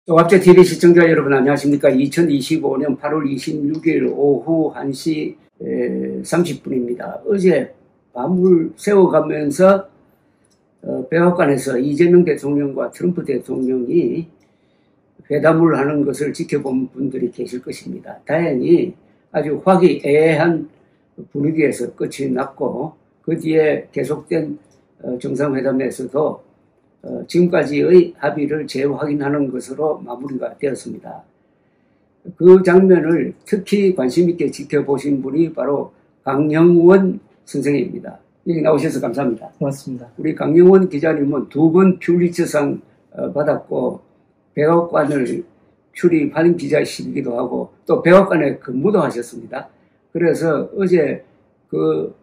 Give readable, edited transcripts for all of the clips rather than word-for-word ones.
종합제 TV 시청자 여러분 안녕하십니까. 2025년 8월 26일 오후 1시 30분입니다. 어제 밤을 새워가면서 백악관에서 이재명 대통령과 트럼프 대통령이 회담을 하는 것을 지켜본 분들이 계실 것입니다. 다행히 아주 화기애애한 분위기에서 끝이 났고 그 뒤에 계속된 정상회담에서도 지금까지의 합의를 재확인하는 것으로 마무리가 되었습니다. 그 장면을 특히 관심 있게 지켜보신 분이 바로 강영원 선생입니다. 여기 나오셔서 감사합니다. 고맙습니다. 우리 강영원 기자님은 2번 퓰리처상 받았고 백악관을 출입한 기자이시기도 하고 또 백악관에 근무도 하셨습니다. 그래서 어제 그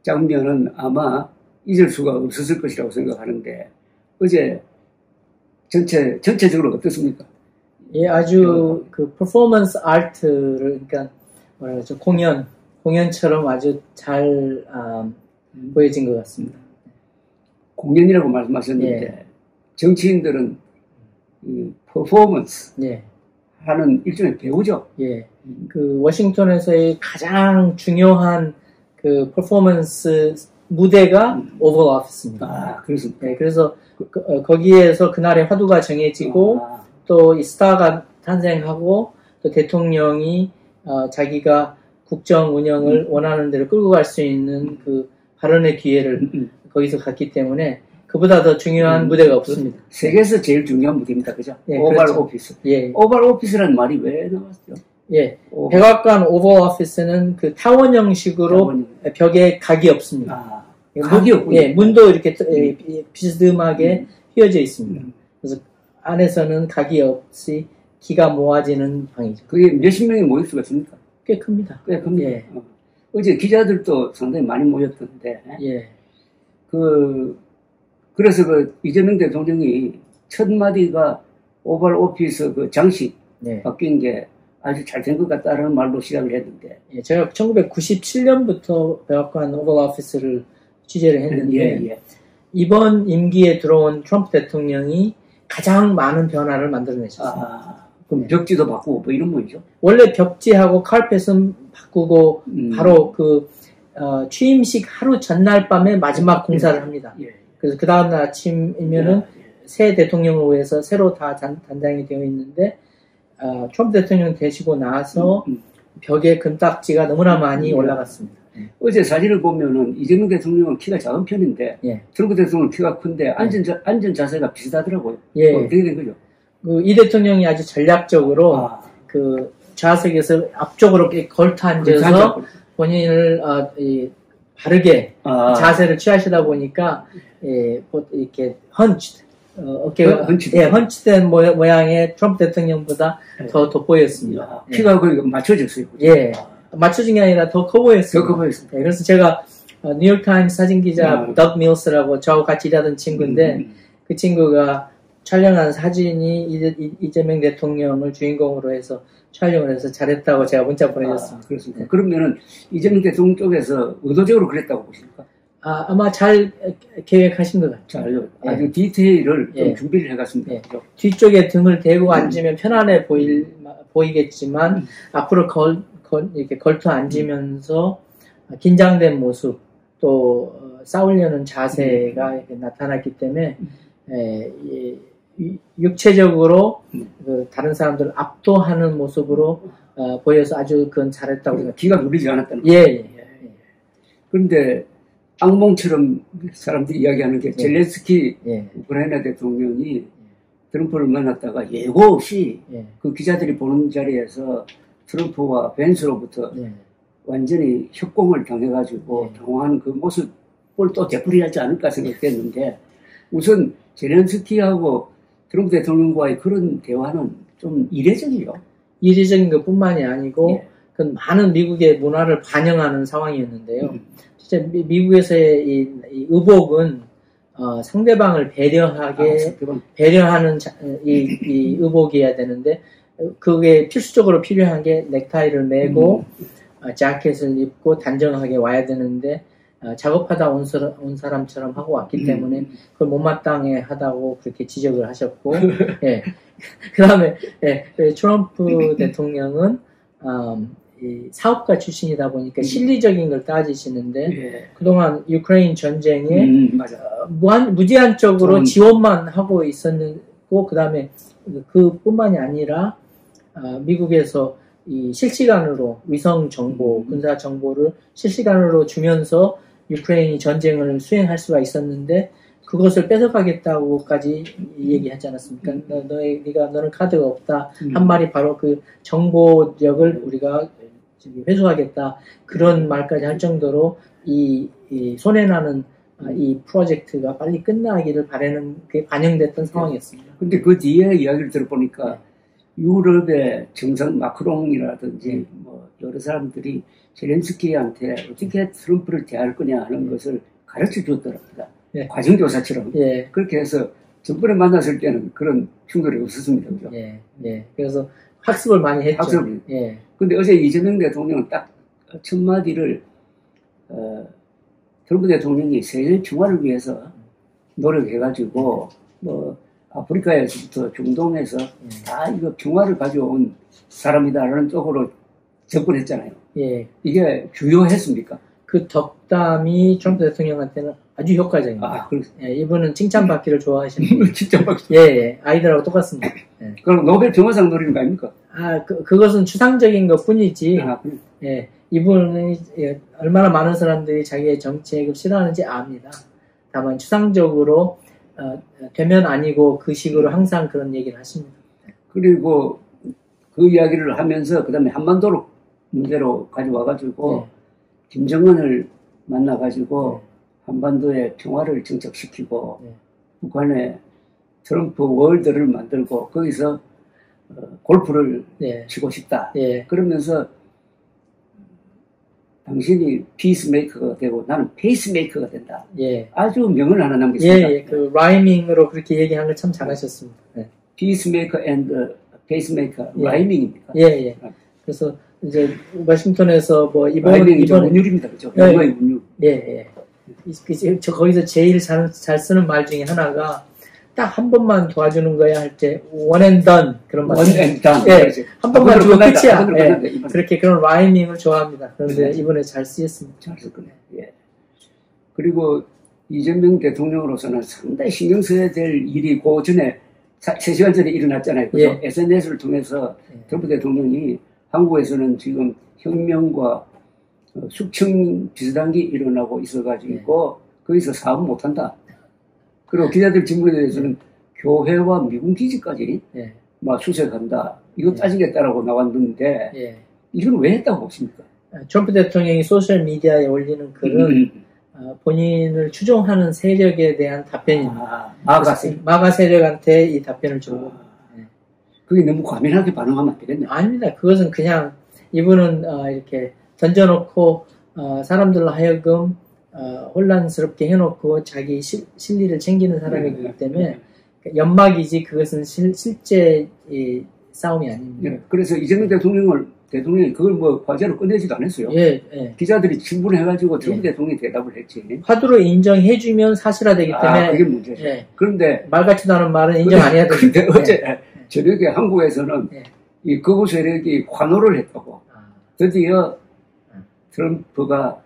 장면은 아마 잊을 수가 없었을 것이라고 생각하는데 어제 전체적으로 어떻습니까? 예, 아주 그 퍼포먼스 아트를, 그러니까 뭐라 그러죠, 공연처럼 아주 잘 보여진 것 같습니다. 공연이라고 말씀하셨는데 예. 정치인들은 이 퍼포먼스 예. 하는 일종의 배우죠. 예. 그 워싱턴에서의 가장 중요한 그 퍼포먼스 무대가 오벌 오피스입니다. 아, 그렇습니다. 예, 그래서 거기에서 그날의 화두가 정해지고 또 이 스타가 탄생하고 또 대통령이 자기가 국정 운영을 원하는 대로 끌고 갈 수 있는 그 발언의 기회를 거기서 갖기 때문에 그보다 더 중요한 무대가 없습니다. 세계에서 제일 중요한 무대입니다. 그죠? 예, 오발 그렇죠. 오피스. 예. 오발 오피스라는 말이 왜 나왔죠? 예. 백악관 오벌 오피스는 그 타원 형식으로 벽에 각이 없습니다. 아, 각이 없군요. 예, 문도 이렇게 비스듬하게 휘어져 있습니다. 그래서 안에서는 각이 없이 기가 모아지는 방이죠. 그게 몇십 명이 모일 수가 있습니까? 꽤 큽니다. 꽤 큽니다. 예. 어제 기자들도 상당히 많이 모였던데. 예. 그래서 이재명 대통령이 첫 마디가 오발 오피스 그 장식 네. 바뀐 게 아주 잘 된 것 같다는 말로 시작을 했는데. 예, 제가 1997년부터 백악관 오벌 오피스를 취재를 했는데 예. 이번 임기에 들어온 트럼프 대통령이 가장 많은 변화를 만들어내셨어요. 그럼 벽지도 바꾸고 뭐 이런 거죠? 원래 벽지하고 칼펫은 바꾸고 바로 취임식 하루 전날 밤에 마지막 공사를 합니다. 예. 그래서 그 다음날 아침이면은 새 대통령을 위해서 새로 다 단장이 되어 있는데 트럼프 대통령 되시고 나서 벽에 금딱지가 너무나 많이 올라갔습니다. 어제 사진을 보면은 이재명 대통령은 키가 작은 편인데 예. 트럼프 대통령은 키가 큰데 앉은 자세가 비슷하더라고요. 예. 어떻게 된 거죠? 이 대통령이 아주 전략적으로 그 좌석에서 앞쪽으로 이렇게 걸터 앉아서 본인을 바르게 자세를 취하시다 보니까 이렇게 어깨가 헌치된 모양의 트럼프 대통령보다 더 돋보였습니다. 키가 거의 맞춰졌어요. 예. 맞춰진 게 아니라 더 커 보였어요. 더 커 보였습니다. 예, 그래서 제가 뉴욕타임스 사진기자 덕 밀스라고 저하고 같이 일하던 친구인데 그 친구가 촬영한 사진이 이재명 대통령을 주인공으로 해서 촬영을 해서 잘했다고 제가 문자 보내줬습니다. 그렇습니다. 그러면은 이재명 대통령 쪽에서 의도적으로 그랬다고 보십니까? 아마 잘 계획하신 것 같아요. 아주 디테일을 좀 준비를 해갔습니다. 예. 뒤쪽에 등을 대고 앉으면 편안해 보이겠지만 앞으로 이렇게 걸터 앉으면서 긴장된 모습 또 싸우려는 자세가 이렇게 나타났기 때문에 육체적으로 다른 사람들을 압도하는 모습으로 보여서 아주 그건 잘했다고 생각합니다. 기가 눌리지 않았다는 거죠. 예. 그런데 악몽처럼 사람들이 이야기하는 게 젤렌스키 우크라이나 대통령이 트럼프를 만났다가 예고 없이 그 기자들이 보는 자리에서 트럼프와 벤스로부터 완전히 협공을 당해가지고 당황한 그 모습을 또 되풀이하지 않을까 생각했는데 우선 젤렌스키하고 트럼프 대통령과의 그런 대화는 좀 이례적이죠. 이례적인 것뿐만이 아니고 그 많은 미국의 문화를 반영하는 상황이었는데요. 진짜 미국에서의 이 의복은 상대방을 배려하는 이 의복이어야 되는데 그게 필수적으로 필요한 게 넥타이를 매고 자켓을 입고 단정하게 와야 되는데 작업하다 온 사람처럼 하고 왔기 때문에 그걸 못마땅해 하다고 그렇게 지적을 하셨고, 예. 그 다음에, 예, 트럼프 대통령은, 이 사업가 출신이다 보니까 실리적인 걸 따지시는데, 예. 그동안 유크레인 전쟁에, 무제한적으로 지원만 하고 있었고, 그 다음에 그뿐만이 아니라, 미국에서 이 실시간으로 위성 정보, 군사 정보를 실시간으로 주면서 유크레인이 전쟁을 수행할 수가 있었는데 그것을 뺏어가겠다고까지 얘기하지 않았습니까? 너는 카드가 없다. 한 말이 바로 그 정보력을 우리가 회수하겠다. 그런 말까지 할 정도로 이 손해나는 이 프로젝트가 빨리 끝나기를 바라는 게 반영됐던 상황이었습니다. 근데 그 뒤에 이야기를 들어보니까 유럽의 정상 마크롱이라든지 뭐 여러 사람들이 젤렌스키한테 어떻게 트럼프를 대할 거냐 하는 것을 가르쳐 주었더랍니다. 예. 과정교사처럼. 예. 그렇게 해서 전번에 만났을 때는 그런 충돌이 없었습니다. 그죠? 예. 예. 그래서 학습을 많이 했죠. 학습을. 예. 근데 어제 이재명 대통령은 딱 첫 마디를 트럼프 대통령이 세계 평화를 위해서 노력해가지고 뭐 아프리카에서부터 중동에서 다 이거 평화를 가져온 사람이다라는 쪽으로 접근했잖아요. 예. 이게 주요했습니까? 그 덕담이 트럼프 대통령한테는 아주 효과적입니다. 아, 그렇습니다. 예, 이분은 칭찬받기를 좋아하시는 분. 칭찬받기. 예, 예. 아이들하고 똑같습니다. 예. 그럼 노벨 평화상 노리는 거 아닙니까? 아, 그것은 추상적인 것 뿐이지. 아, 예. 이분은 예, 얼마나 많은 사람들이 자기의 정책을 싫어하는지 압니다. 다만 추상적으로 되면 아니고 그 식으로 항상 그런 얘기를 하십니다. 그리고 그 이야기를 하면서 그 다음에 한반도로 문제로 가져와가지고 김정은을 만나가지고 한반도의 평화를 정착시키고 북한에 트럼프 월드를 만들고 거기서 골프를 치고 싶다. 그러면서 당신이 피스메이커가 되고 나는 페이스메이커가 된다. 아주 명언을 하나 남겼습니다. 예, 그 라이밍으로 그렇게 얘기한 걸 참 잘하셨습니다. 피스메이커 앤드 페이스메이커 라이밍입니까? 예. 그래서 이제 워싱턴에서 뭐 이번 운율입니다, 그죠? 영어의 운율. 예. 저 거기서 제일 잘 쓰는 말 중에 하나가 딱 한 번만 도와주는 거야 할 때 one and done 그런 말. one and done. 예. 한 번만 주고 끝이야. 예. 그렇게 그런 라이밍을 좋아합니다. 그런데 이번에 잘 쓰였습니다. 잘 썼군요. 예. 그리고 이재명 대통령으로서는 상당히 신경 써야 될 일이 그 전에 3시간 전에 일어났잖아요. 그죠? SNS를 통해서 트럼프 대통령이 한국에서는 지금 혁명과 숙청 비슷한 게 일어나고 있어가지고 거기서 사업 못한다. 그리고 기자들 질문에 대해서는 교회와 미군 기지까지 막 수색한다. 이거 따지겠다라고 나왔는데 이건 왜 했다고 보십니까? 트럼프 대통령이 소셜미디어에 올리는 글은 본인을 추종하는 세력에 대한 답변입니다. 마가 세력한테 이 답변을 주고. 그게 너무 과민하게 반응하면 안 되겠네요. 아닙니다. 그것은 그냥 이분은 이렇게 던져놓고 사람들로 하여금 혼란스럽게 해놓고 자기 실리를 챙기는 사람이기 때문에 연막이지 그것은 실제 싸움이 아닙니다. 그래서 이재명 대통령이 그걸 뭐 과제로 꺼내지도 않았어요. 기자들이 질문해가지고 트럼프 대통령이 대답을 했지. 화두로 인정해주면 사실화되기 때문에 그게 문제죠. 그런데 말 같지도 않은 말은 인정 안 해야 됩니다. 근데 어제 저녁에 한국에서는 이 거부 세력이 환호를 했다고. 드디어 트럼프가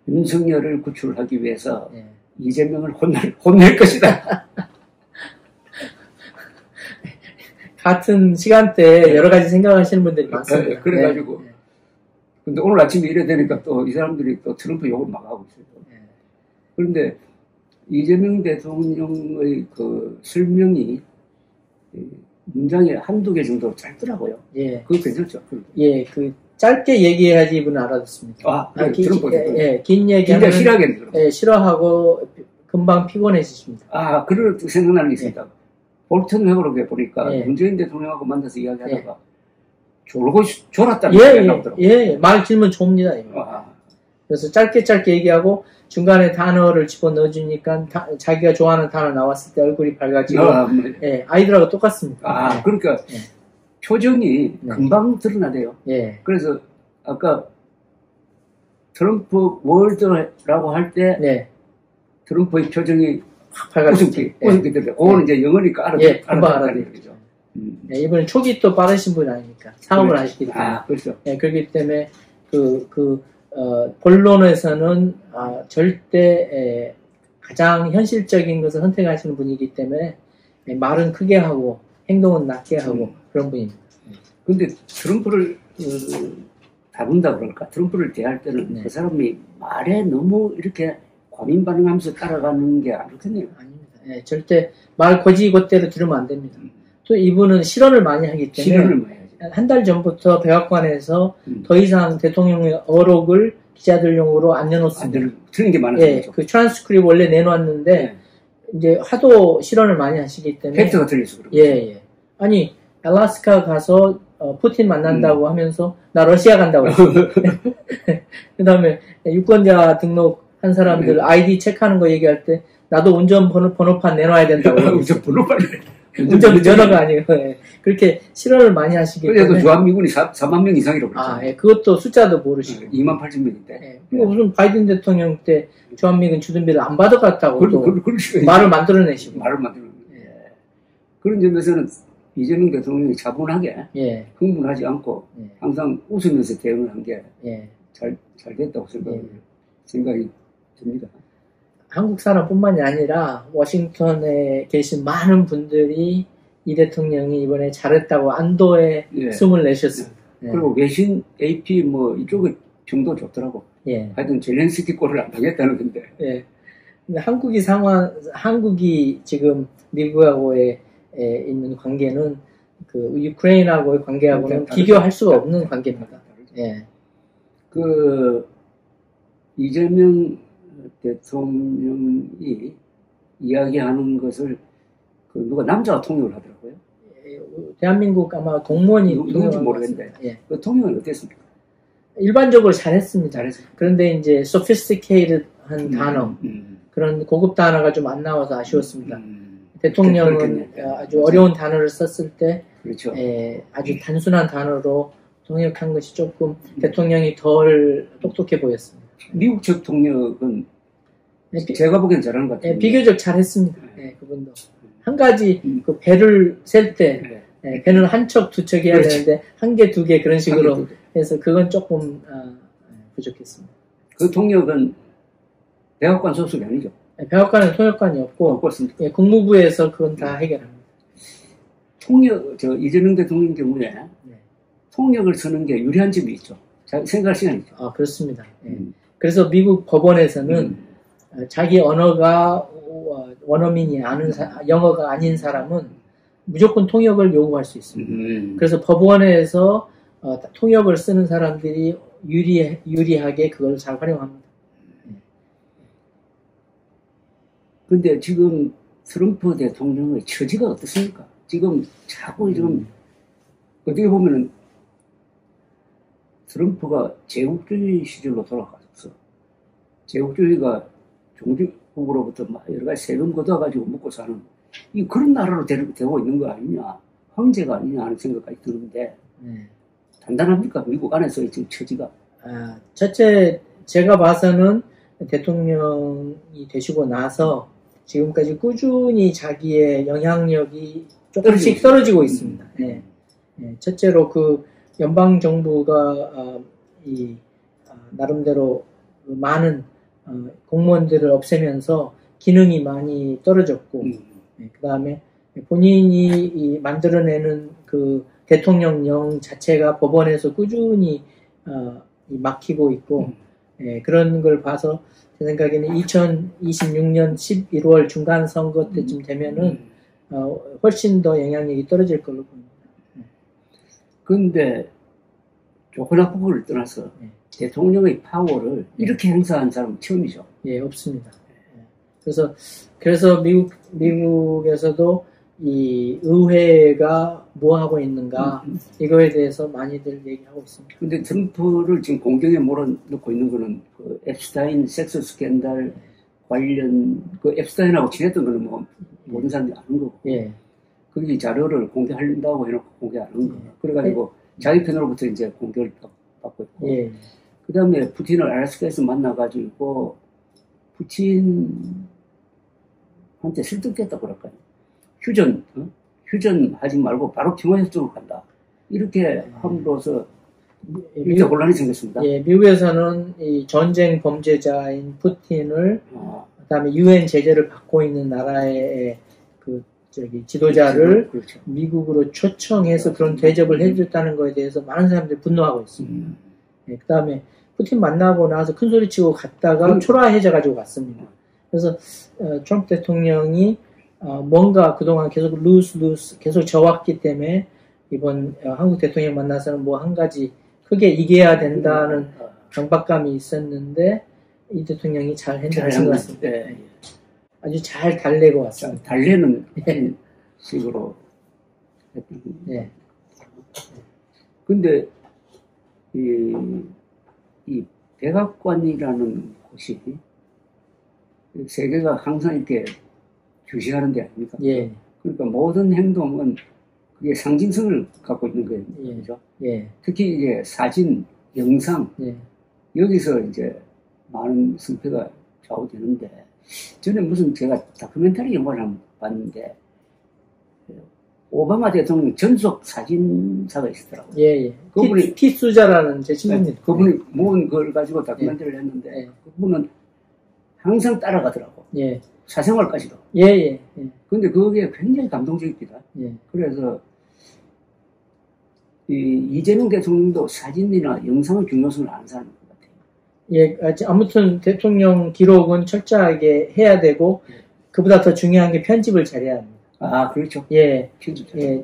윤석열을 구출하기 위해서 이재명을 혼낼 것이다. 같은 시간대에 여러 가지 생각하시는 분들이 많습니다. 그래가지고. 근데 오늘 아침에 이래 되니까 또 이 사람들이 또 트럼프 욕을 막 하고 있어요. 그런데 이재명 대통령의 그 설명이 문장에 한두 개 정도 짧더라고요. 그거 괜찮죠? 그 짧게 얘기해야지 이분은 알아듣습니다. 긴 얘기하면 싫어하고 금방 피곤해지십니다. 그럴 생각나는 게 있습니다. 볼턴 회고록에 보니까 문재인 대통령하고 만나서 이야기하다가 졸았다는 얘기가 나오더라고요. 말 길면 좁니다. 그래서 짧게 얘기하고 중간에 단어를 집어넣어주니까 자기가 좋아하는 단어 나왔을 때 얼굴이 밝아지고 아이들하고 똑같습니다. 그러니까 표정이 금방 드러나대요. 그래서 아까 트럼프 월드라고 할 때 네. 트럼프의 표정이 밝아졌지. 웃음기 때문에 그거는 이제 영어니까 금방 알아듣는 거죠. 이분은 촉이 또 빠르신 분이 아니니까 사업을 그렇죠. 하시기 때문에. 그렇죠. 그렇기 때문에 본론에서는 절대 가장 현실적인 것을 선택하시는 분이기 때문에 말은 크게 하고 행동은 낮게 하고 그런 분입니다. 근데 트럼프를 다룬다 그럴까? 트럼프를 대할 때는 그 사람이 말에 너무 이렇게 과민 반응하면서 따라가는 게 안 좋겠네요. 아닙니다. 절대 말 거지것대로 들으면 안 됩니다. 또 이분은 실언을 많이 하기 때문에 실언을 많이 하죠. 한 달 전부터 백악관에서 더 이상 대통령의 어록을 기자들용으로 안 내놓습니다. 틀린 게 많아서. 그 트랜스크립 원래 내놓았는데 이제 하도 실언을 많이 하시기 때문에 팩트가 틀려서 그래요. 아니 알래스카 가서 푸틴 만난다고 하면서 나 러시아 간다고 그랬어요. 그 다음에 유권자 등록한 사람들 아이디 체크하는 거 얘기할 때 나도 운전 번호판 내놔야 된다고. 운전 번호판. 운전 면허가 아니에요. 그렇게 실언을 많이 하시기 때문에. 그래도 주한미군이 4만 명 이상이라고 그랬잖아요. 그것도 숫자도 모르시고. 2만 8천 명인데. 무슨 바이든 대통령 때 주한미군 주둔비를 안 받아갔다고 말을 만들어내시고. 그런 점에서는 이재명 대통령이 차분하게 흥분하지 않고 항상 웃으면서 대응을 한 게 잘 됐다고 생각이 듭니다. 한국 사람뿐만이 아니라 워싱턴에 계신 많은 분들이 이 대통령이 이번에 잘했다고 안도의 숨을 내셨습니다. 그리고 외신 AP 뭐 이쪽에 평도 좋더라고. 하여튼 젤렌스키 꼴을 안 당했다는 건데. 근데 한국이 지금 미국하고의 있는 관계는 그 유크레인하고의 관계하고는 비교할 수가 없는 관계입니다. 그 이재명 대통령이 이야기하는 것을 그 누가 남자가 통역을 하더라고요. 대한민국 아마 공무원이 누군지 모르겠는데 그 통역은 어땠습니까? 일반적으로 잘했습니다. 그런데 이제 sophisticated한 단어 그런 고급 단어가 좀 안 나와서 아쉬웠습니다. 대통령은 아주 어려운 단어를 썼을 때 아주 단순한 단어로 통역한 것이 조금 대통령이 덜 똑똑해 보였습니다. 미국 측 통역은 제가 보기엔 잘하는 것 같아요. 비교적 잘했습니다. 그분도 한 가지 그 배를 셀 때 배는 한 척, 두 척 해야 되는데 한 개, 두 개 그런 식으로 해서 그건 조금 부족했습니다. 그 통역은 백악관 소속이 아니죠? 백악관은 통역관이 없고 국무부에서 그건 다 해결합니다. 이재명 대통령 경우에 통역을 쓰는 게 유리한 점이 있죠. 생각할 시간이 있죠. 그렇습니다. 그래서 미국 법원에서는 자기 언어가 원어민이 아는 영어가 아닌 사람은 무조건 통역을 요구할 수 있습니다. 그래서 법원에서 통역을 쓰는 사람들이 유리하게 그걸 잘 활용합니다. 근데 지금 트럼프 대통령의 처지가 어떻습니까? 지금 자꾸 지금 어떻게 보면은 트럼프가 제국주의 시절로 돌아가서 제국주의가 종주국으로부터 막 여러 가지 세금 걷어가지고 먹고 사는 그런 나라로 되고 있는 거 아니냐, 황제가 아니냐 하는 생각까지 드는데 단단합니까? 미국 안에서의 지금 처지가? 첫째 제가 봐서는 대통령이 되시고 나서 지금까지 꾸준히 자기의 영향력이 조금씩 떨어지고 있습니다. 첫째로 그 연방 정부가 나름대로 많은 공무원들을 없애면서 기능이 많이 떨어졌고, 그 다음에 본인이 만들어내는 그 대통령령 자체가 법원에서 꾸준히 막히고 있고, 그런 걸 봐서 제 생각에는 2026년 11월 중간 선거 때쯤 되면은 훨씬 더 영향력이 떨어질 걸로 보입니다. 그런데 조건학 부분을 떠나서 대통령의 파워를 이렇게 행사한 사람은 처음이죠. 없습니다. 그래서 미국에서도 이 의회가 뭐 하고 있는가 이거에 대해서 많이들 얘기하고 있습니다. 근데 트럼프를 지금 공경에 몰아넣고 있는 거는 그 앱스타인 섹스 스캔들 관련 그 앱스타인하고 친했던 거는 뭐 모든 사람들이 아는 거고. 거기 자료를 공개한다고 해놓고 공개 안 한 거. 그래가지고 자기 편으로부터 이제 공개를 받고 있고. 그 다음에 푸틴을 알래스카에서 만나가지고 푸틴한테 설득했다고 그럴까요? 휴전하지 말고 바로 평화협정으로 간다. 이렇게 함으로써 일대 혼란이 생겼습니다. 예, 미국에서는 이 전쟁 범죄자인 푸틴을 그다음에 유엔 제재를 받고 있는 나라의 그 지도자를 그렇죠. 미국으로 초청해서 그런 대접을 해줬다는 것에 대해서 많은 사람들이 분노하고 있습니다. 예, 그다음에 푸틴 만나고 나서 큰 소리치고 갔다가 초라해져가지고 갔습니다. 그래서 트럼프 대통령이 뭔가 그동안 계속 루스 계속 져왔기 때문에 이번 한국 대통령 만나서는 뭐 한 가지 크게 이겨야 된다는 강박감이 있었는데 이 대통령이 잘 핸들하신 것 같습니다. 네. 아주 잘 달래고 왔습니다. 달래는 식으로. 네. 근데 이 백악관이라는 곳이 세계가 항상 이렇게 주시하는 데 아닙니까? 예. 그러니까 모든 행동은 그게 상징성을 갖고 있는 거예요. 예. 그렇죠? 예. 특히 이제 사진, 영상, 예. 여기서 이제 많은 승패가 좌우되는데, 전에 무슨 제가 다큐멘터리 영화를 한번 봤는데, 오바마 대통령 전속 사진사가 있었더라고요. 예, 예. 그분이 티수자라는 제 친구입니다. 네, 그분이 모은 걸 가지고 다큐멘터리를 했는데, 예. 그분은 항상 따라가더라고. 예. 사생활까지도. 예, 예. 예. 근데 그게 굉장히 감동적입니다. 예. 그래서, 이재명 대통령도 사진이나 영상의 중요성을 아는 사람인 것 같아요. 예, 아무튼 대통령 기록은 철저하게 해야 되고, 그보다 더 중요한 게 편집을 잘해야 합니다. 아, 그렇죠. 예. 편집 예.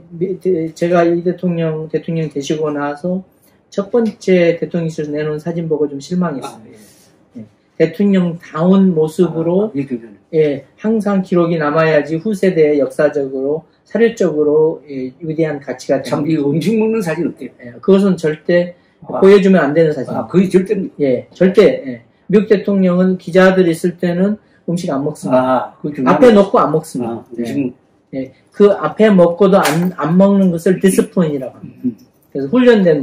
제가 이 대통령 되시고 나서 첫 번째 대통령실에서 내놓은 사진 보고 좀 실망했습니다. 예. 대통령다운 모습으로, 예, 항상 기록이 남아야지 후세대에 역사적으로, 사료적으로 위대한 가치가 됩니다. 참, 이 음식 먹는 사진 어때요? 예, 그것은 절대 보여주면 안 되는 사진입니다. 아, 거의 절대. 예, 절대. 예. 미국 대통령은 기자들 있을 때는 음식 안 먹습니다. 앞에 놓고 안 먹습니다. 예, 그 앞에 먹고도 안 먹는 것을 디스플레인이라고 합니다. 그래서 훈련된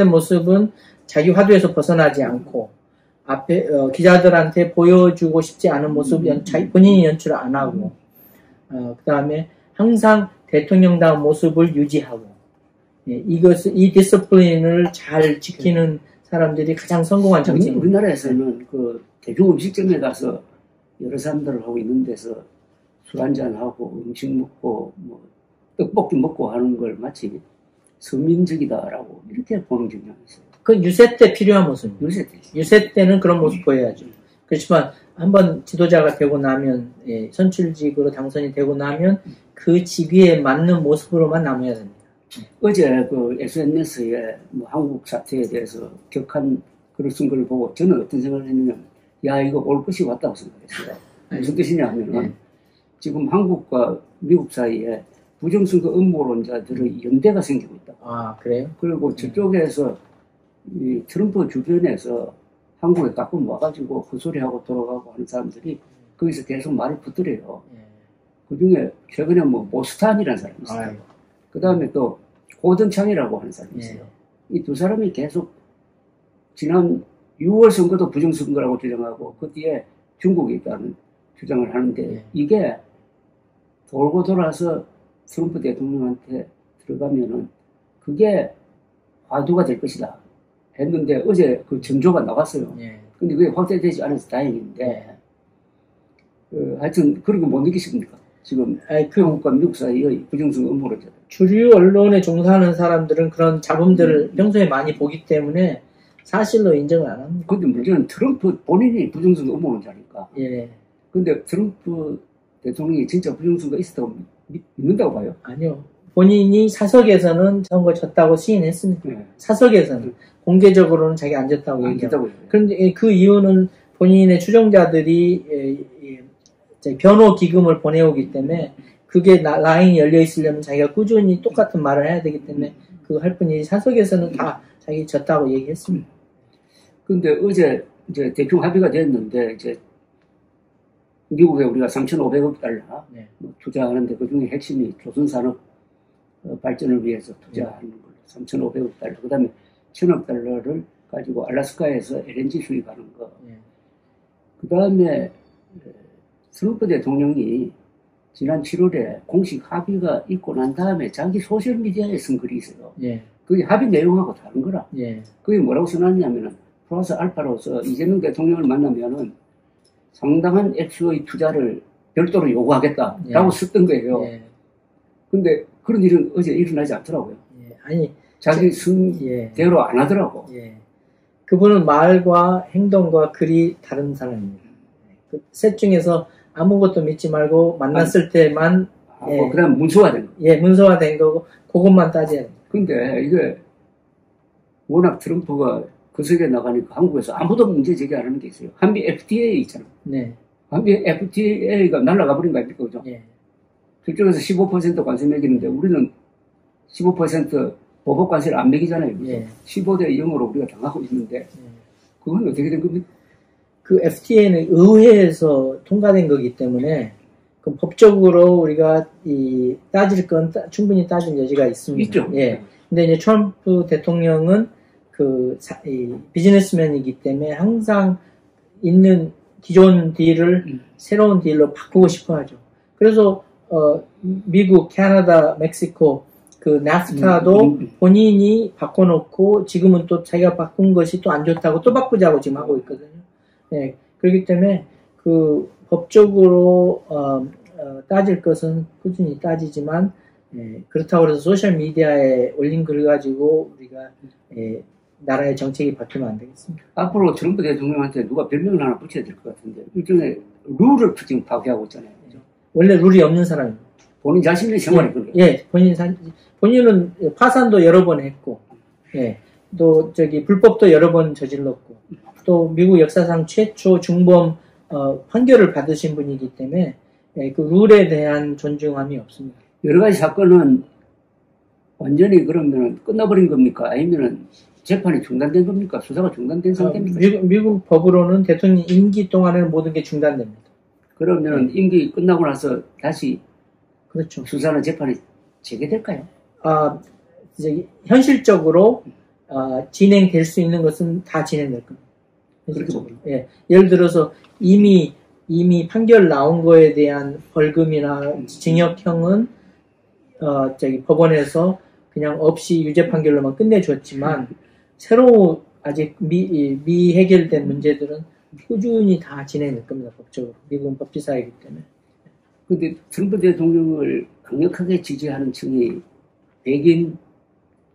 모습은 자기 화두에서 벗어나지 않고 앞에 기자들한테 보여주고 싶지 않은 모습 본인이 연출을 안 하고 그 다음에 항상 대통령다운 모습을 유지하고 예, 이 디스플레인을 잘 지키는 사람들이 가장 성공한 정치입니다. 우리나라에서는 그 대중 음식점에 가서 여러 사람들 하고 있는 데서 술 한잔 하고 음식 먹고 뭐 떡볶이 먹고 하는 걸 마치 서민적이다라고 이렇게 보는 경향이 있어요. 그 유세 때 필요한 모습입니다. 유세 때는 그런 모습 보여야죠. 그렇지만 한번 지도자가 되고 나면 예, 선출직으로 당선이 되고 나면 그 직위에 맞는 모습으로만 남아야 됩니다. 어제 그 SNS에 뭐 한국 사태에 대해서 격한 글을 쓴 걸 보고 저는 어떤 생각을 했냐면, 야, 이거 올 것이 왔다고 생각했어요. 무슨 뜻이냐 하면은 지금 한국과 미국 사이에 부정선거 음모론자들의 연대가 생기고 있다. 아, 그래요? 그리고 저쪽에서 이 트럼프 주변에서 한국에 가끔 와가지고 헛소리하고 돌아가고 하는 사람들이 거기서 계속 말을 붙들어요. 그 중에 최근에 뭐 모스탄이라는 사람이 있어요. 그 다음에 또 고든창이라고 하는 사람이 있어요. 이 두 사람이 계속 지난 6월 선거도 부정선거라고 주장하고 그 뒤에 중국에 있다는 주장을 하는데 이게 돌고 돌아서 트럼프 대통령한테 들어가면은 그게 화두가 될 것이다 했는데 어제 그 전조가 나왔어요. 근데 그게 확대되지 않아서 다행인데 하여튼 그런 거 못 느끼십니까? 지금 한국과 미국 사이의 부정선거 음모론자들. 주류 언론에 종사하는 사람들은 그런 잡음들을 평소에 많이 보기 때문에 사실로 인정을 안 합니다. 근데 문제는 트럼프 본인이 부정선거 음모론자니까. 예. 근데 트럼프 대통령이 진짜 부정선거 있었다고 믿는다고 봐요? 아니요. 본인이 사석에서는 선거 졌다고 시인했습니다. 사석에서는. 공개적으로는 자기 안 졌다고 얘기하고. 그런데 그 이유는 본인의 추종자들이 변호 기금을 보내오기 때문에 그게 라인이 열려 있으려면 자기가 꾸준히 똑같은 말을 해야 되기 때문에 그거 할 뿐이지 사석에서는 다 자기 졌다고 얘기했습니다. 근데 어제 이제 대충 합의가 됐는데 이제 미국에 우리가 3,500억 달러 투자하는데 그 중에 핵심이 조선산업 발전을 위해서 투자하는 걸로 3,500억 달러, 그 다음에 1,000억 달러를 가지고 알래스카에서 LNG 수입하는 거. 예. 그 다음에 트럼프 대통령이 지난 7월에 공식 합의가 있고 난 다음에 자기 소셜미디어에 쓴 글이 있어요. 예. 그게 합의 내용하고 다른 거라. 예. 그게 뭐라고 써놨냐면은 플러스 알파로서 이재명 대통령을 만나면은 상당한 액수의 투자를 별도로 요구하겠다라고 예. 썼던 거예요. 예. 근데 그런 일은 어제 일어나지 않더라고요. 예. 아니, 자기 순대로 예. 안 하더라고. 예. 그분은 말과 행동과 글이 다른 사람입니다. 그 셋 중에서 아무것도 믿지 말고 만났을 때만 예. 그 다음 문서화된 거. 예, 문서화된 거고 그것만 따져야 돼요. 근데 이게 워낙 트럼프가 그 세계에 나가니까 한국에서 아무도 문제 제기 안 하는 게 있어요. 한미 FTA 있잖아. 네. 한미 FTA가 날아가 버린 거 아닙니까? 그죠? 예. 저쪽에서 15% 관세 매기는데 우리는 15% 보복 관세를 안 매기잖아요. 그죠? 예. 15대 0으로 우리가 당하고 있는데 예. 그건 어떻게 된 겁니까? 그 FTA는 의회에서 통과된 거기 때문에 그 법적으로 우리가 따질 건 충분히 따질 여지가 있습니다. 있죠. 예. 근데 이제 트럼프 대통령은 비즈니스맨이기 때문에 항상 있는 기존 딜을 새로운 딜로 바꾸고 싶어 하죠. 그래서 미국, 캐나다, 멕시코 그 나프타도 본인이 바꿔놓고 지금은 또 자기가 바꾼 것이 또 안 좋다고 또 바꾸자고 지금 하고 있거든요. 예. 그렇기 때문에 그 법적으로 따질 것은 꾸준히 따지지만 예, 그렇다고 해서 소셜 미디어에 올린 글 가지고 우리가 예, 나라의 정책이 바뀌면 안 되겠습니다. 앞으로 트럼프 대통령한테 누가 별명을 하나 붙여야 될 것 같은데 일종의 룰을 지금 파괴하고 있잖아요. 그죠? 원래 룰이 없는 사람입니다. 본인 자신의 생활이 그래요. 예, 본인은 파산도 여러 번 했고, 예, 또 불법도 여러 번 저질렀고, 또 미국 역사상 최초 중범 판결을 받으신 분이기 때문에 예, 그 룰에 대한 존중함이 없습니다. 여러 가지 사건은 완전히 그러면 끝나버린 겁니까? 아니면은 재판이 중단된 겁니까? 수사가 중단된 상태입니까? 미국 법으로는 대통령 임기 동안에는 모든 게 중단됩니다. 그러면 임기 끝나고 나서 다시 그렇죠. 수사나 재판이 재개될까요? 현실적으로 진행될 수 있는 것은 다 진행될 겁니다. 그렇죠. 예, 예를 들어서 이미 판결 나온 거에 대한 벌금이나 징역형은 법원에서 그냥 없이 유죄 판결로만 끝내줬지만 새로 아직 미해결된 문제들은 꾸준히 다 진행될 겁니다. 법적으로. 미국은 법치사이기 때문에. 근데 트럼프 대통령을 강력하게 지지하는 층이 백인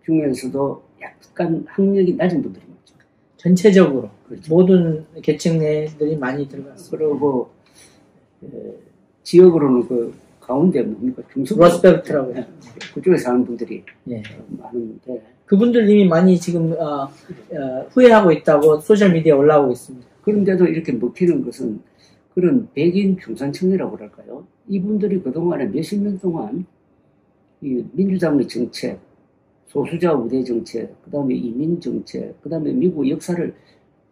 중에서도 약간 학력이 낮은 분들이 많죠. 전체적으로. 그렇죠. 모든 계층들이 많이 들어갔습니다. 그리고 지역으로는 그 가운데 뭡니까? 중수 러스벨트라고 해요. 그쪽에 사는 분들이 예. 많은데 그분들 이미 많이 지금 후회하고 있다고 소셜미디어에 올라오고 있습니다. 그런데도 이렇게 먹히는 것은 그런 백인 중산층이라고 그럴까요? 이분들이 그동안에 몇십 년 동안 이 민주당의 정책, 소수자 우대 정책, 그 다음에 이민 정책, 그 다음에 미국 역사를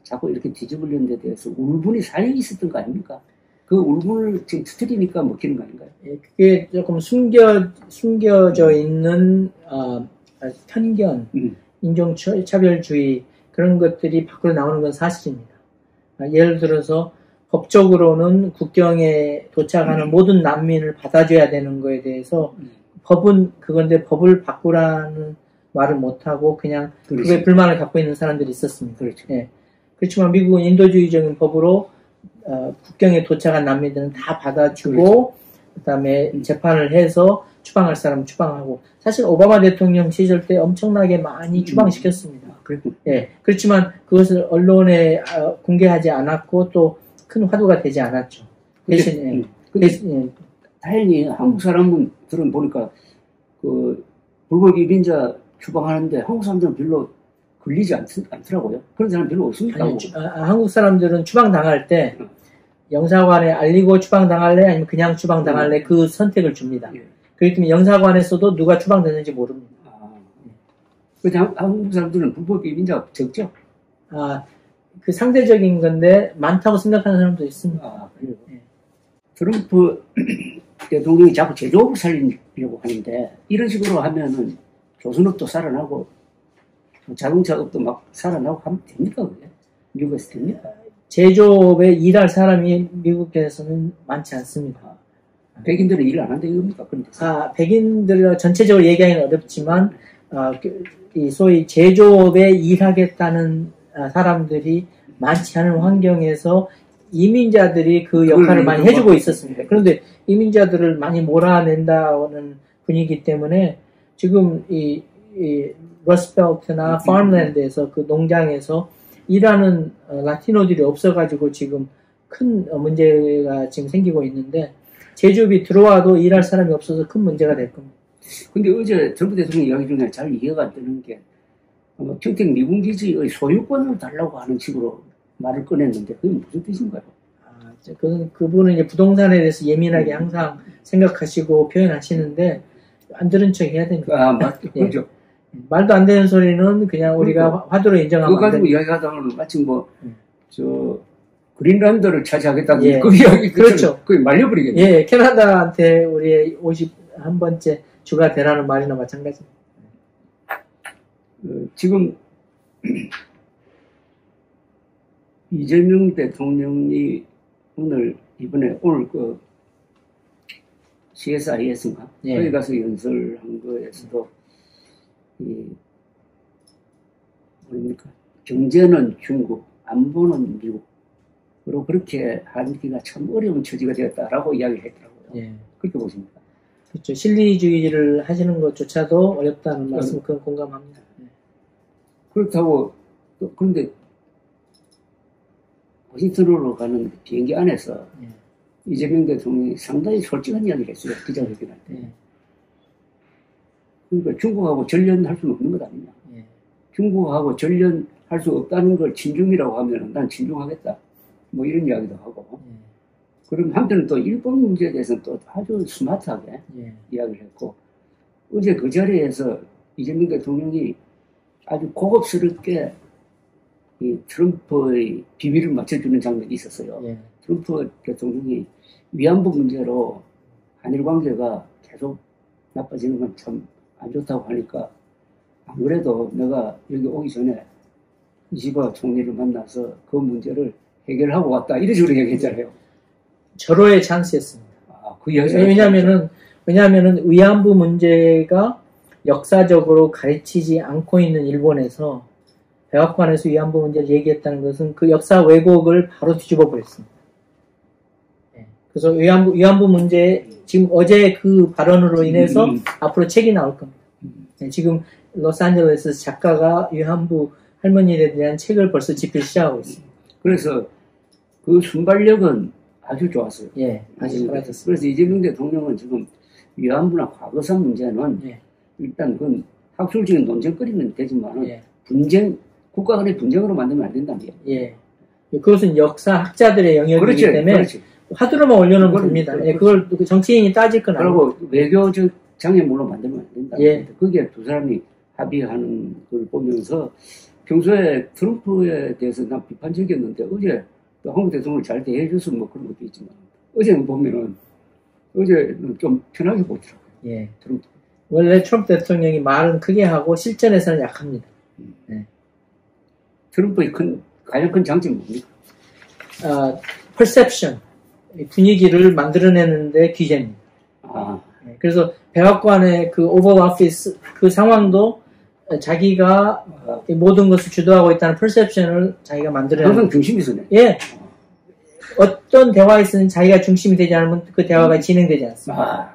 자꾸 이렇게 뒤집으려는 데 대해서 울분이 사연이 있었던 거 아닙니까? 그 울분을 지금 터뜨리니까 먹히는 거 아닌가요? 예, 그게 조금 숨겨져 있는 편견, 인종차별주의 그런 것들이 밖으로 나오는 건 사실입니다. 예를 들어서 법적으로는 국경에 도착하는 모든 난민을 받아줘야 되는 거에 대해서 법은 그건데 법을 바꾸라는 말을 못하고 그냥 그렇죠. 그거에 불만을 갖고 있는 사람들이 있었습니다. 그렇죠. 예. 그렇지만 미국은 인도주의적인 법으로 국경에 도착한 난민들은 다 받아주고 그렇죠. 그다음에 재판을 해서 추방할 사람은 추방하고 사실 오바마 대통령 시절 때 엄청나게 많이 추방시켰습니다. 예. 그렇지만 그것을 언론에 공개하지 않았고 또 큰 화두가 되지 않았죠. 대신 다행히 한국 사람들은 보니까 그 불법 이민자 추방하는데 한국 사람들은 별로 걸리지 않더라고요. 그런 사람 별로 없습니까? 한국 사람들은 추방당할 때 영사관에 알리고 추방당할래 아니면 그냥 추방당할래 그 선택을 줍니다. 예. 그렇기 때문에 영사관에서도 누가 추방됐는지 모릅니다. 근데 한국 사람들은 불법 이민자가 적죠? 그 상대적인 건데 많다고 생각하는 사람도 있습니다. 그래요? 예. 트럼프 대통령이 자꾸 제조업을 살리려고 하는데 이런 식으로 하면은 조선업도 살아나고 자동차업도 막 살아나고 하면 됩니까? 그게? 미국에서 됩니까? 제조업에 일할 사람이 미국에서는 많지 않습니다. 백인들은 일 안 한다 이겁니까? 백인들 전체적으로 얘기하기는 어렵지만, 이 소위 제조업에 일하겠다는 사람들이 많지 않은 환경에서 이민자들이 그 역할을 많이 해주고 있었습니다. 그런데 이민자들을 많이 몰아낸다는 분위기 때문에 지금 이 러스트벨트나 파임랜드에서 그 농장에서 일하는 라티노들이 없어가지고 지금 큰 문제가 지금 생기고 있는데 제조업이 들어와도 일할 사람이 없어서 큰 문제가 될 겁니다. 근데 어제 트럼프 대통령 이야기 중에 잘 이해가 안 되는 게 평택 미군 기지의 소유권을 달라고 하는 식으로 말을 꺼냈는데 그게 무슨 뜻인가요? 그분은 이제 부동산에 대해서 예민하게 항상 생각하시고 표현하시는데 안 들은 척 해야 됩니다. 맞죠. 예. 그렇죠. 말도 안 되는 소리는 그냥 우리가 화두로 인정하면 그거 가지고 이야기하다가는 마치 그린란드를 차지하겠다는 그 이야기. 그렇죠. 그게 말려버리겠네. 예, 캐나다한테 우리의 51번째 주가 되라는 말이나 마찬가지입니다. 지금 이재명 대통령이 이번에 오늘 CSIS인가? 예. 거기 가서 연설한 거에서도 뭡니까? 경제는 중국, 안보는 미국. 그리고 그렇게 하기가 참 어려운 처지가 되었다라고 이야기를 했더라고요. 예. 그렇게 보십니까? 그렇죠. 실리주의를 하시는 것조차도 어렵다는 말씀, 그건 공감합니다. 그렇다고, 그런데 워싱턴으로 가는 비행기 안에서 이재명 대통령이 상당히 솔직한 이야기를 했어요. 기자회견할 때. 그러니까 중국하고 전련할 수는 없는 것 아니냐. 중국하고 전련할 수 없다는 걸 친중이라고 하면 난 친중하겠다. 뭐 이런 이야기도 하고. 그럼 한편은 또 일본 문제에 대해서는 또 아주 스마트하게 이야기를 했고, 어제 그 자리에서 이재명 대통령이 아주 고급스럽게 이 트럼프의 비밀을 맞춰주는 장면이 있었어요. 트럼프 대통령이 위안부 문제로 한일 관계가 계속 나빠지는 건 참 안 좋다고 하니까 안 그래도 내가 여기 오기 전에 이시바 총리를 만나서 그 문제를 해결하고 왔다. 이런 식으로 얘기했잖아요. 절호의 찬스였습니다. 그 이야기. 왜냐하면은 위안부 문제가 역사적으로 가르치지 않고 있는 일본에서 백악관에서 위안부 문제를 얘기했다는 것은 그 역사 왜곡을 바로 뒤집어 버렸습니다. 그래서 위안부 문제, 지금 어제 그 발언으로 인해서 앞으로 책이 나올 겁니다. 지금 로스앤젤레스 작가가 위안부 할머니에 대한 책을 벌써 집필 시작하고 있습니다. 그래서 그 순발력은 아주 좋았어요. 아주 좋았습니다. 그래서 이재명 대통령은 지금 위안부나 과거사 문제는 일단 그건 학술적인 논쟁거리는 되지만 국가 간의 분쟁으로 만들면 안 된다는 얘기예요. 그것은 역사학자들의 영역이기 때문에 화두로만 올려놓으면 됩니다. 그걸 정치인이 따질 건 아니고. 그리고 외교적 장애물로 만들면 안 된다. 그게 두 사람이 합의하는 걸 보면서 평소에 트럼프에 대해서 난 비판적이었는데 어제 또 한국 대통령을 잘 대해줘서 뭐 그런 것도 있지만 어제는 보면은 어제는 좀 편하게 보더라고요. 트럼프. 원래 트럼프 대통령이 말은 크게 하고 실전에서는 약합니다. 트럼프의 가장 큰 장점이 뭡니까? perception. 분위기를 만들어내는데 귀재입니다. 그래서 백악관의 그 오벌 오피스 그 상황도 자기가 모든 것을 주도하고 있다는 perception을 자기가 만들어내는. 항상 중심이 서네. 어떤 대화에서는 자기가 중심이 되지 않으면 그 대화가 진행되지 않습니다.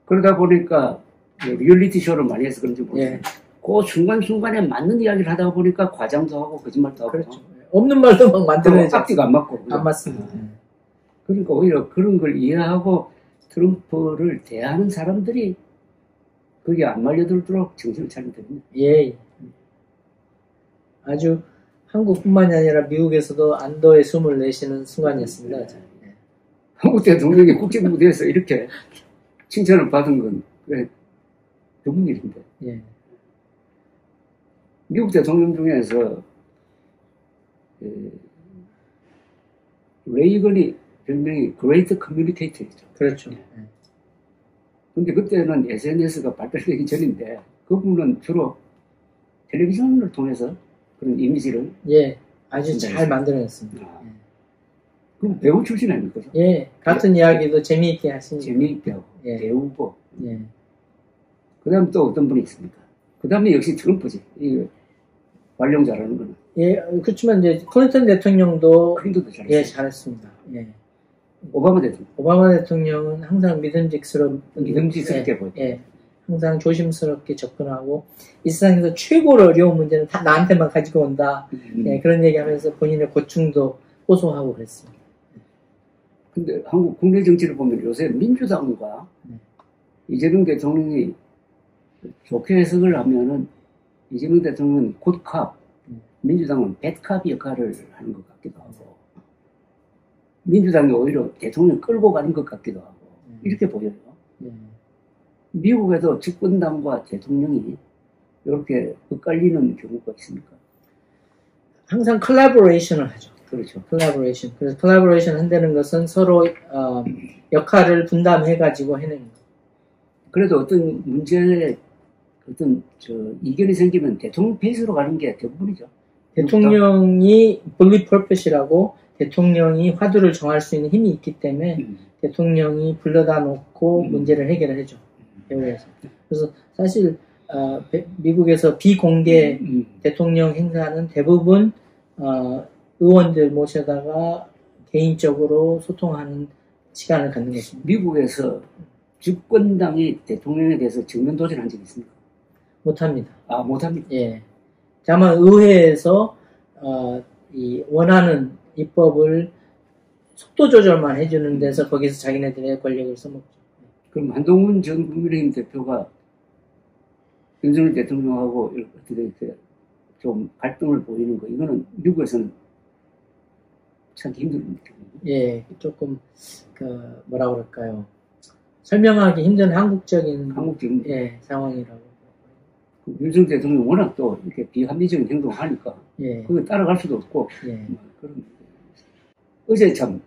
그러다 보니까 리얼리티 쇼를 많이 해서 그런지 모르겠어요. 그 순간순간에 맞는 이야기를 하다 보니까 과장도 하고 거짓말도 하고. 그렇죠. 없는 말도 막 만들어내죠. 앞뒤가 안 맞고. 안 맞습니다. 그러니까 오히려 그런 걸 이해하고 트럼프를 대하는 사람들이 그게 안 말려들도록 정신을 차리면 됩니다. 아주 한국뿐만이 아니라 미국에서도 안도의 숨을 내쉬는 순간이었습니다. 한국 대통령이 국제 무대에서 이렇게 칭찬을 받은 건 드문 일인데. 미국 대통령 중에서 레이건이 별명이 Great Communicator이죠. 그렇죠. 근데 그때는 SNS가 발달되기 전인데 그분은 주로 텔레비전을 통해서 그런 이미지를 예, 아주 잘 만들어냈습니다. 아, 그럼 배우 출신 아닙니까? 예, 같은 이야기도 재미있게 하시니까. 재미있게 하고 예. 배우고. 예. 그 다음 또 어떤 분이 있습니까? 그 다음에 역시 트럼프지. 이 활용 잘하는 거는. 예, 그렇지만 이제 클린턴 대통령도 클린턴도 잘했어요. 예, 잘했습니다. 예. 오바마 대통령. 오바마 대통령은 항상 믿음직스럽게 보였죠. 예, 항상 조심스럽게 접근하고 이 세상에서 최고로 어려운 문제는 다 나한테만 가지고 온다. 예, 그런 얘기하면서 본인의 고충도 호소하고 그랬습니다. 근데 한국 국내 정치를 보면 요새 민주당과 이재명 대통령이 좋게 해석을 하면은 이재명 대통령은 굿캅, 민주당은 배캅 역할을 하는 것 같기도 하고 민주당이 오히려 대통령 끌고 가는 것 같기도 하고 이렇게 보여요. 미국에도 집권당과 대통령이 이렇게 엇갈리는 경우가 있습니까? 항상 콜라보레이션을 하죠. 그렇죠. 콜라보레이션. 그래서 콜라보레이션 한다는 것은 서로 역할을 분담해가지고 해내는 거예요. 그래도 어떤 문제에 어떤 이견이 생기면 대통령 페이스로 가는 게 대부분이죠. 대통령이 bully purpose이라고 대통령이 화두를 정할 수 있는 힘이 있기 때문에 대통령이 불러다 놓고 문제를 해결을 해줘. 배후에서. 그래서 사실 미국에서 비공개 대통령 행사는 대부분 의원들 모셔다가 개인적으로 소통하는 시간을 갖는 것입니다. 미국에서 집권당이 대통령에 대해서 정면 도전한 적이 있습니까? 못합니다. 아, 못합니다. 예. 다만 의회에서 이 원하는 입법을 속도 조절만 해주는 데서 거기서 자기네들의 권력을 써먹죠. 그럼 한동훈 전 국민의힘 대표가 윤석열 대통령하고 어떻게 좀 갈등을 보이는 거 이거는 미국에서는 참 힘든 경우죠. 예, 조금 뭐라 그럴까요? 설명하기 힘든 한국적인 예, 상황이라고. 윤석열 대통령이 워낙 또 이렇게 비합리적인 행동을 하니까 예. 그걸 따라갈 수도 없고 예. 그런 어제 참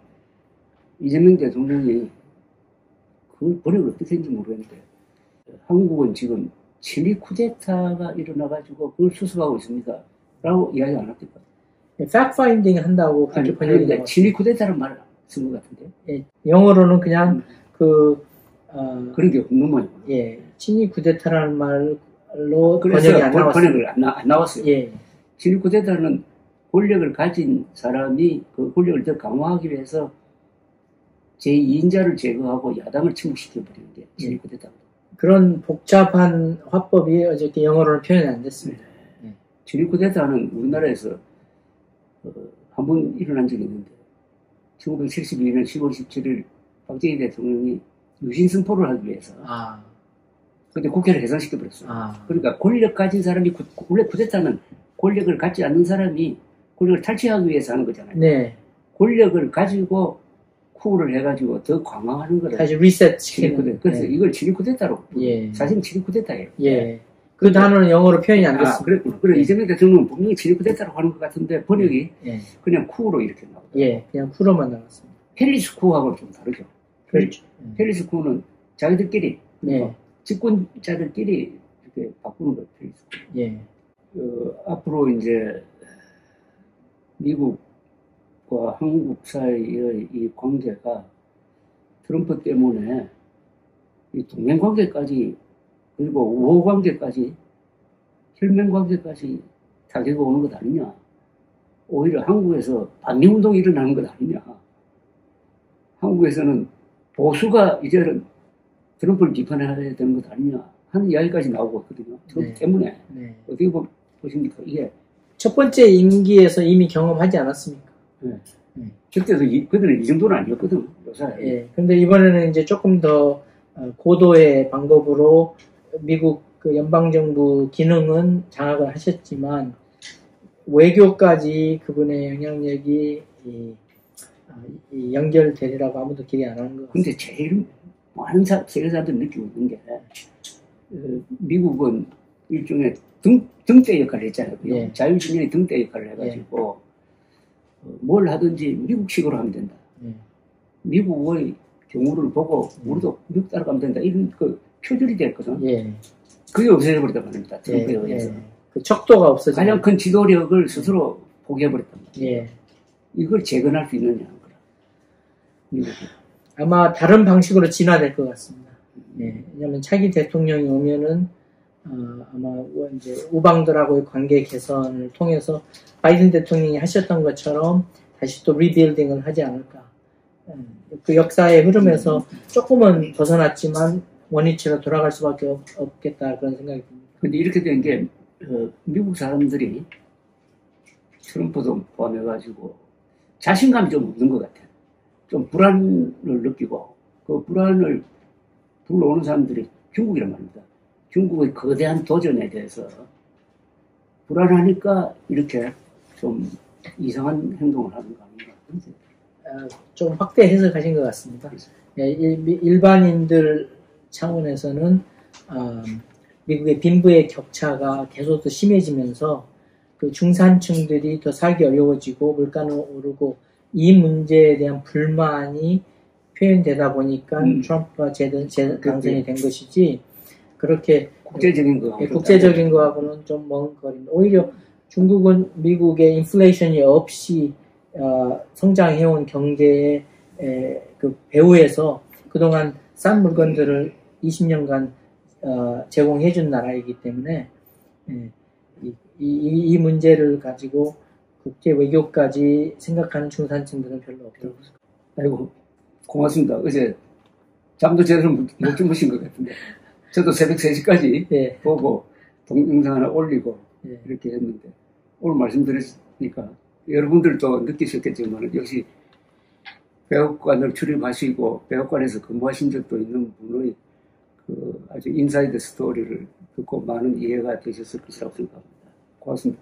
이재명 대통령이 그걸 번역을 어떻게 했는지 모르겠는데 한국은 지금 친위 쿠데타가 일어나가지고 그걸 수습하고 있습니다 라고 이야기 안 합니까? 팩트 파인딩 한다고 그렇게 번역이 되고 친위 쿠데타라는 말을 쓴 것 같은데 예. 영어로는 그냥 그런 게 없는 모양이구나. 예, 친위 쿠데타라는 말로 그래서 번역이 안 나왔어요. 번역을 안 나왔어요. 예. 친위 쿠데타는 권력을 가진 사람이 그 권력을 더 강화하기 위해서 제2인자를 제거하고 야당을 침묵시켜버리는 게 친위 쿠데타입니다. 그런 복잡한 화법이 어저께 영어로는 표현이 안 됐습니다. 네. 친위 쿠데타는 우리나라에서 한 번 일어난 적이 있는데 1972년 10월 17일 박정희 대통령이 유신 선포를 하기 위해서 근데 국회를 해산시켜버렸어요. 그러니까 권력 가진 사람이 원래 쿠데타는 권력을 갖지 않는 사람이 권력을 탈취하기 위해서 하는 거잖아요. 네. 권력을 가지고 쿠를 해가지고 더 강화하는 거를 다시 리셋 시키는. 그래서 네. 이걸 친위 쿠데타로 예. 사실은 친위 쿠데타예요. 예. 그 단어는 영어로 표현이 안 됐습니다. 그랬구나. 그래 이재명 대통령은 분명히 친위 쿠데타라고 하는 것 같은데 번역이 그냥 쿠로 이렇게 나와요. 예, 그냥 쿠로만 나왔습니다. 펠리스 쿠하고는 좀 다르죠. 그렇죠. 펠리스 쿠는 자기들끼리 집권자들끼리 이렇게 바꾸는 거예요. 펠리스 쿠. 예. 앞으로 이제 미국과 한국 사이의 이 관계가 트럼프 때문에 이 동맹 관계까지 그리고 우호 관계까지 혈맹 관계까지 타격이 오는 것 아니냐. 오히려 한국에서 반미운동이 일어나는 것 아니냐. 한국에서는 보수가 이제는 트럼프를 비판해야 되는 것 아니냐 하는 이야기까지 나오고 있거든요. 트럼프 때문에. 어떻게 보십니까? 이게 첫 번째 임기에서 이미 경험하지 않았습니까? 그때도 그들은 이 정도는 아니었거든. 요새. 예. 근데 이번에는 이제 조금 더 고도의 방법으로 미국 그 연방정부 기능은 장악을 하셨지만 외교까지 그분의 영향력이 연결되리라고 아무도 기대 안 하는 것 같습니다. 근데 제일 많은 세계 사람들이 느끼고 있는 게 미국은 일종의 등대 역할을 했잖아요. 예. 자유주의의 등대 역할을 해가지고 뭘 하든지 미국식으로 하면 된다. 미국의 경우를 보고 우리도 미국 따라가면 된다. 이런 그 표절이 됐거든. 그게 없어져버리다 말입니다. 트럼프에 의해서. 그 척도가 없어지는 가장 큰 지도력을 스스로 포기해버렸단 말이에요. 예. 이걸 재건할 수 있느냐. 아마 다른 방식으로 진화될 것 같습니다. 예. 왜냐하면 차기 대통령이 오면은 아마 이제 우방들하고의 관계 개선을 통해서 바이든 대통령이 하셨던 것처럼 다시 또 리빌딩을 하지 않을까. 그 역사의 흐름에서 조금은 벗어났지만 원위치로 돌아갈 수밖에 없겠다 그런 생각이 듭니다. 근데 이렇게 된 게 미국 사람들이 트럼프도 포함해가지고 자신감이 좀 없는 것 같아요. 좀 불안을 느끼고 그 불안을 불러오는 사람들이 중국이란 말입니다. 중국의 거대한 도전에 대해서 불안하니까 이렇게 좀 이상한 행동을 하는 거 아닌가. 좀 확대 해석하신 것 같습니다. 예, 일반인들 차원에서는 미국의 빈부의 격차가 계속 더 심해지면서 그 중산층들이 더 살기 어려워지고 물가는 오르고 이 문제에 대한 불만이 표현되다 보니까 트럼프가 당선이 된 것이지 그렇게 국제적인 거하고는 좀 먼 거리입니다. 오히려 중국은 미국의 인플레이션이 없이 성장해온 경제의 그 배후에서 그동안 싼 물건들을 20년간 제공해준 나라이기 때문에 이 문제를 가지고 국제 외교까지 생각하는 중산층들은 별로 없다고. 아이고 고맙습니다. 어제 잠도 제대로 못 주무신 것 같은데 저도 새벽 3시까지 예. 보고 동영상 하나 올리고 예. 이렇게 했는데 오늘 말씀드렸으니까 여러분들도 느끼셨겠지만 역시 백악관을 출입하시고 백악관에서 근무하신 적도 있는 분의 그 아주 인사이드 스토리를 듣고 많은 이해가 되셨을 것이라고 생각합니다. 고맙습니다.